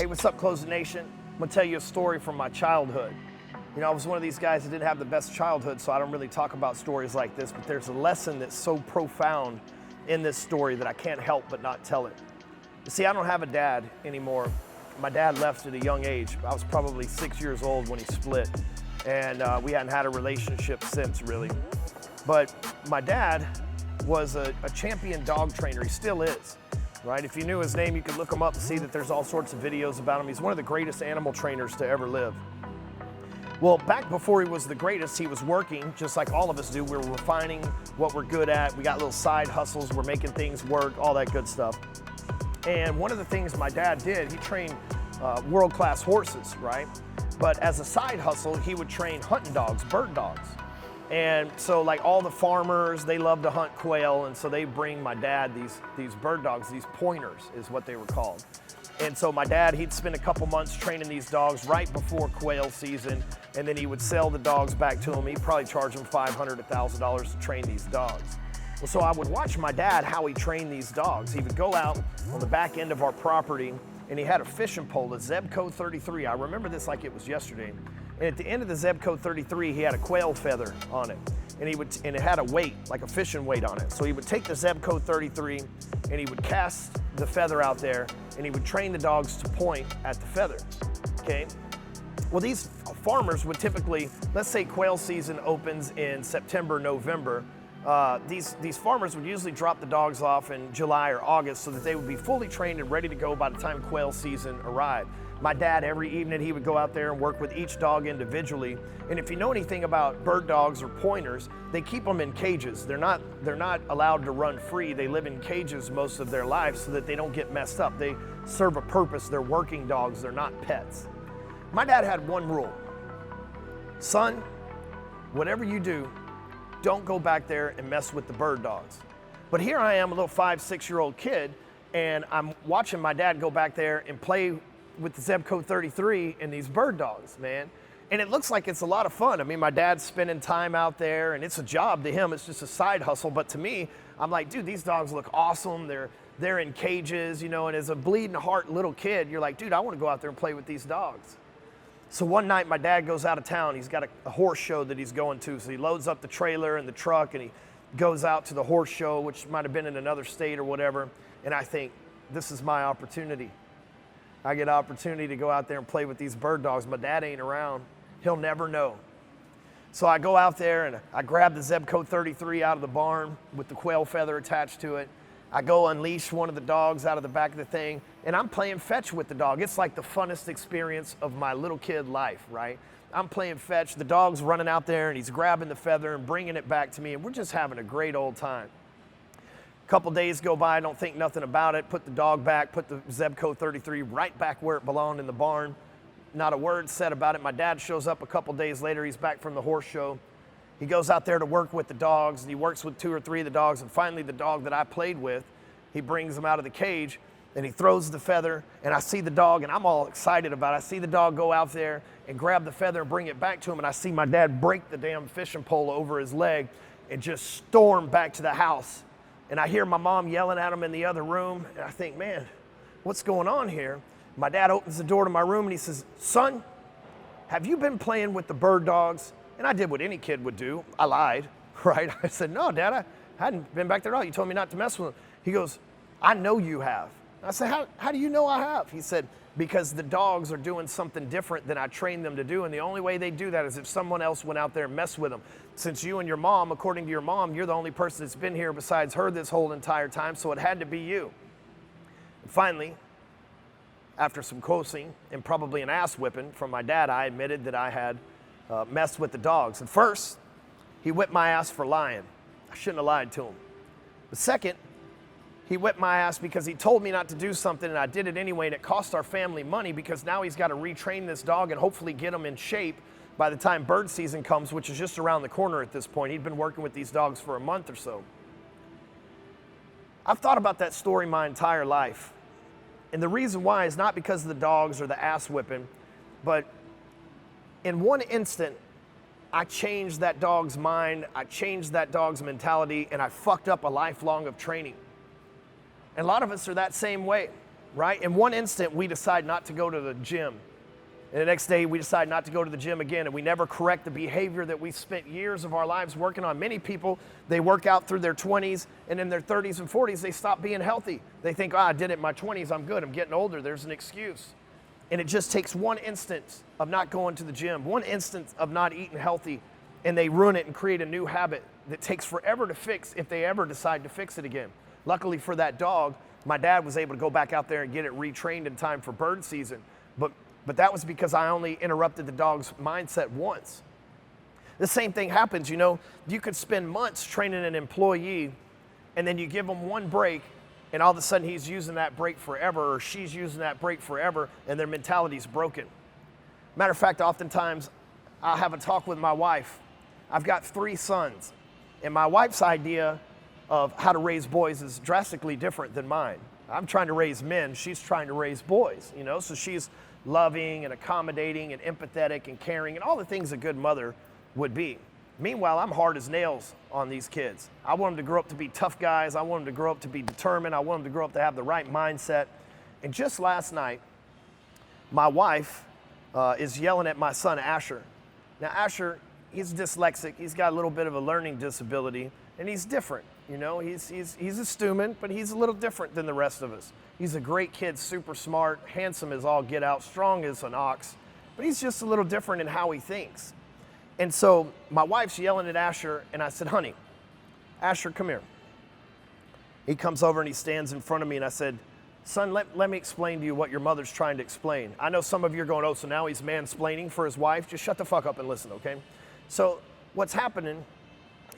Hey, what's up, Closer Nation? I'm gonna tell you a story from my childhood. You know, I was one of these guys that didn't have the best childhood, so I don't really talk about stories like this, but there's a lesson that's so profound in this story that I can't help but not tell it. You see, I don't have a dad anymore. My dad left at a young age. I was probably 6 years old when he split, and we hadn't had a relationship since, really. But my dad was a champion dog trainer. He still is, right? If you knew his name, you could look him up and see that there's all sorts of videos about him. He's one of the greatest animal trainers to ever live. Well, back before he was the greatest, he was working, just like all of us do. We were refining what we're good at. We got little side hustles. We're making things work, all that good stuff. And one of the things my dad did, he trained world-class horses, right? But as a side hustle, he would train hunting dogs, bird dogs. And so like all the farmers, they love to hunt quail, and so they bring my dad these bird dogs, these pointers is what they were called. And so my dad, he'd spend a couple months training these dogs right before quail season, and then he would sell the dogs back to him. He'd probably charge them $500 to $1,000 to train these dogs. Well, so I would watch my dad, how he trained these dogs. He would go out on the back end of our property, and he had a fishing pole, a Zebco 33. I remember this like it was yesterday. And at the end of the Zebco 33, he had a quail feather on it. And it had a weight, like a fishing weight on it. So he would take the Zebco 33 and he would cast the feather out there, and he would train the dogs to point at the feather, okay? Well, these farmers would typically, let's say quail season opens in September, November, these farmers would usually drop the dogs off in July or August so that they would be fully trained and ready to go by the time quail season arrived. My dad, every evening, he would go out there and work with each dog individually. And if you know anything about bird dogs or pointers, they keep them in cages. They're not allowed to run free. They live in cages most of their lives so that they don't get messed up. They serve a purpose. They're working dogs. They're not pets. My dad had one rule. Son, whatever you do, don't go back there and mess with the bird dogs. But here I am, a little 5, 6-year-old kid, and I'm watching my dad go back there and play with the Zebco 33 and these bird dogs, man. And it looks like it's a lot of fun. I mean, my dad's spending time out there, and it's a job to him. It's just a side hustle. But to me, I'm like, dude, these dogs look awesome. They're in cages, you know, and as a bleeding heart little kid, you're like, dude, I want to go out there and play with these dogs. So one night, my dad goes out of town. He's got a horse show that he's going to. So he loads up the trailer and the truck, and he goes out to the horse show, which might have been in another state or whatever. And I think, this is my opportunity. I get an opportunity to go out there and play with these bird dogs. My dad ain't around. He'll never know. So I go out there and I grab the Zebco 33 out of the barn with the quail feather attached to it. I go unleash one of the dogs out of the back of the thing, and I'm playing fetch with the dog. It's like the funnest experience of my little kid life, right? I'm playing fetch. The dog's running out there, and he's grabbing the feather and bringing it back to me, and we're just having a great old time. Couple days go by, I don't think nothing about it, put the dog back, put the Zebco 33 right back where it belonged in the barn. Not a word said about it. My dad shows up a couple days later. He's back from the horse show. He goes out there to work with the dogs, and he works with 2 or 3 of the dogs, and finally the dog that I played with, he brings him out of the cage, and he throws the feather, and I see the dog, and I'm all excited about it. I see the dog go out there and grab the feather and bring it back to him, and I see my dad break the damn fishing pole over his leg and just storm back to the house. And I hear my mom yelling at him in the other room, and I think, man, what's going on here? My dad opens the door to my room, and he says, son, have you been playing with the bird dogs? And I did what any kid would do. I lied, right? I said, no, Dad, I hadn't been back there at all. You told me not to mess with them. He goes, I know you have. I said, how do you know I have? He said, because the dogs are doing something different than I trained them to do, and the only way they do that is if someone else went out there and messed with them. Since you and your mom, according to your mom, you're the only person that's been here besides her this whole entire time, so it had to be you. And finally, after some coaxing and probably an ass whipping from my dad, I admitted that I had messed with the dogs. And first, he whipped my ass for lying. I shouldn't have lied to him. But second, he whipped my ass because he told me not to do something, and I did it anyway, and it cost our family money because now he's got to retrain this dog and hopefully get him in shape by the time bird season comes, which is just around the corner at this point. He'd been working with these dogs for a month or so. I've thought about that story my entire life. And the reason why is not because of the dogs or the ass whipping, but in one instant, I changed that dog's mind, I changed that dog's mentality, and I fucked up a lifelong of training. And a lot of us are that same way. right? In one instant, we decide not to go to the gym. And the next day, we decide not to go to the gym again, and we never correct the behavior that we spent years of our lives working on. Many people, they work out through their 20s, and in their 30s and 40s, they stop being healthy. They think, I did it in my 20s, I'm good, I'm getting older, there's an excuse. And it just takes one instance of not going to the gym, one instance of not eating healthy, and they ruin it and create a new habit that takes forever to fix if they ever decide to fix it again. Luckily for that dog, my dad was able to go back out there and get it retrained in time for bird season. But that was because I only interrupted the dog's mindset once. The same thing happens, you know, you could spend months training an employee and then you give them one break and all of a sudden he's using that break forever or she's using that break forever and their mentality's broken. Matter of fact, oftentimes I'll have a talk with my wife. I've got 3 sons and my wife's idea of how to raise boys is drastically different than mine. I'm trying to raise men, she's trying to raise boys, you know, so she's loving and accommodating and empathetic and caring and all the things a good mother would be. Meanwhile, I'm hard as nails on these kids. I want them to grow up to be tough guys. I want them to grow up to be determined. I want them to grow up to have the right mindset. And just last night, my wife is yelling at my son, Asher. Now, Asher, he's dyslexic. He's got a little bit of a learning disability, and he's different. You know, he's a Stewman, but he's a little different than the rest of us. He's a great kid, super smart, handsome as all get out, strong as an ox, but he's just a little different in how he thinks. And so my wife's yelling at Asher, and I said, honey, Asher, come here. He comes over and he stands in front of me, and I said, son, let me explain to you what your mother's trying to explain. I know some of you are going, oh, so now he's mansplaining for his wife. Just shut the fuck up and listen, okay? So what's happening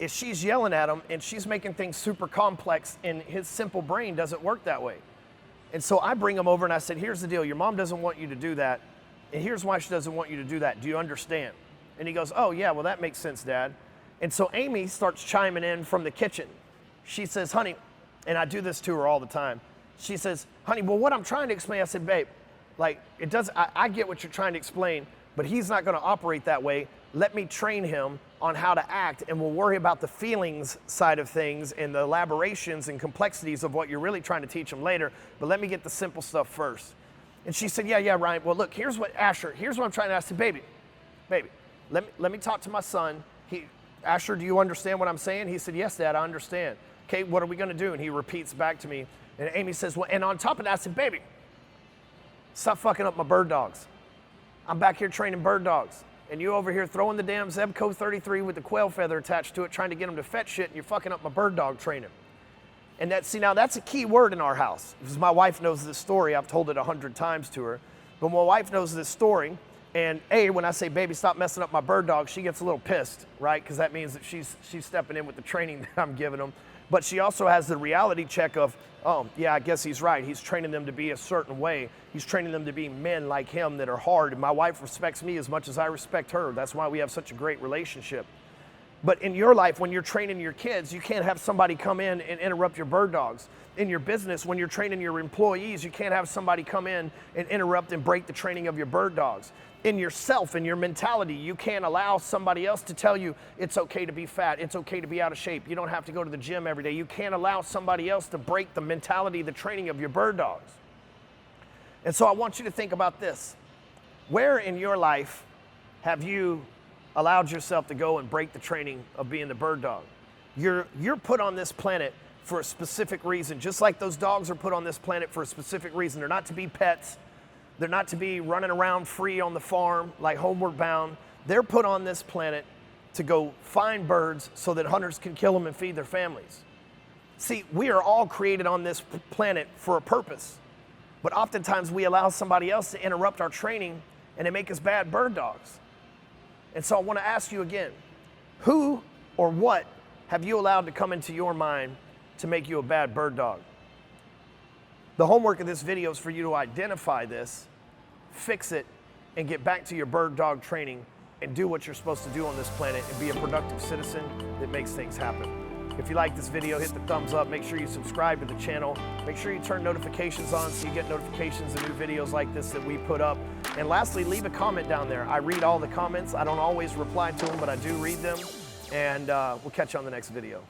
is she's yelling at him, and she's making things super complex, and his simple brain doesn't work that way. And so I bring him over and I said, here's the deal. Your mom doesn't want you to do that. And here's why she doesn't want you to do that. Do you understand? And he goes, oh yeah, well that makes sense, Dad. And so Amy starts chiming in from the kitchen. She says, honey, and I do this to her all the time. She says, honey, well what I'm trying to explain, I said, babe, like I get what you're trying to explain, but he's not gonna operate that way. Let me train him on how to act, and we'll worry about the feelings side of things and the elaborations and complexities of what you're really trying to teach him later, but let me get the simple stuff first. And she said, yeah, Ryan, well look, here's what I'm trying to ask you, baby, let me talk to my son. Asher, do you understand what I'm saying? He said, yes, Dad, I understand. Okay, what are we gonna do? And he repeats back to me, and Amy says, well, and on top of that, I said, baby, stop fucking up my bird dogs. I'm back here training bird dogs. And you over here throwing the damn Zebco 33 with the quail feather attached to it, trying to get them to fetch shit, and you're fucking up my bird dog training. And now that's a key word in our house, because my wife knows this story. I've told it 100 times to her. But my wife knows this story, and when I say, baby, stop messing up my bird dog, she gets a little pissed, right? Because that means that she's stepping in with the training that I'm giving them. But she also has the reality check of, oh, yeah, I guess he's right. He's training them to be a certain way. He's training them to be men like him that are hard. And my wife respects me as much as I respect her. That's why we have such a great relationship. But in your life, when you're training your kids, you can't have somebody come in and interrupt your bird dogs. In your business, when you're training your employees, you can't have somebody come in and interrupt and break the training of your bird dogs. In yourself, in your mentality, you can't allow somebody else to tell you it's okay to be fat, it's okay to be out of shape, you don't have to go to the gym every day. You can't allow somebody else to break the mentality, the training of your bird dogs. And so I want you to think about this. Where in your life have you allowed yourself to go and break the training of being the bird dog? You're put on this planet for a specific reason, just like those dogs are put on this planet for a specific reason. They're not to be pets. They're not to be running around free on the farm like homeward bound. They're put on this planet to go find birds so that hunters can kill them and feed their families. See, we are all created on this planet for a purpose, but oftentimes we allow somebody else to interrupt our training and they make us bad bird dogs. And so I want to ask you again, who or what have you allowed to come into your mind to make you a bad bird dog? The homework of this video is for you to identify this, fix it, and get back to your bird dog training and do what you're supposed to do on this planet and be a productive citizen that makes things happen. If you like this video, hit the thumbs up. Make sure you subscribe to the channel. Make sure you turn notifications on so you get notifications of new videos like this that we put up. And lastly, leave a comment down there. I read all the comments. I don't always reply to them, but I do read them. And we'll catch you on the next video.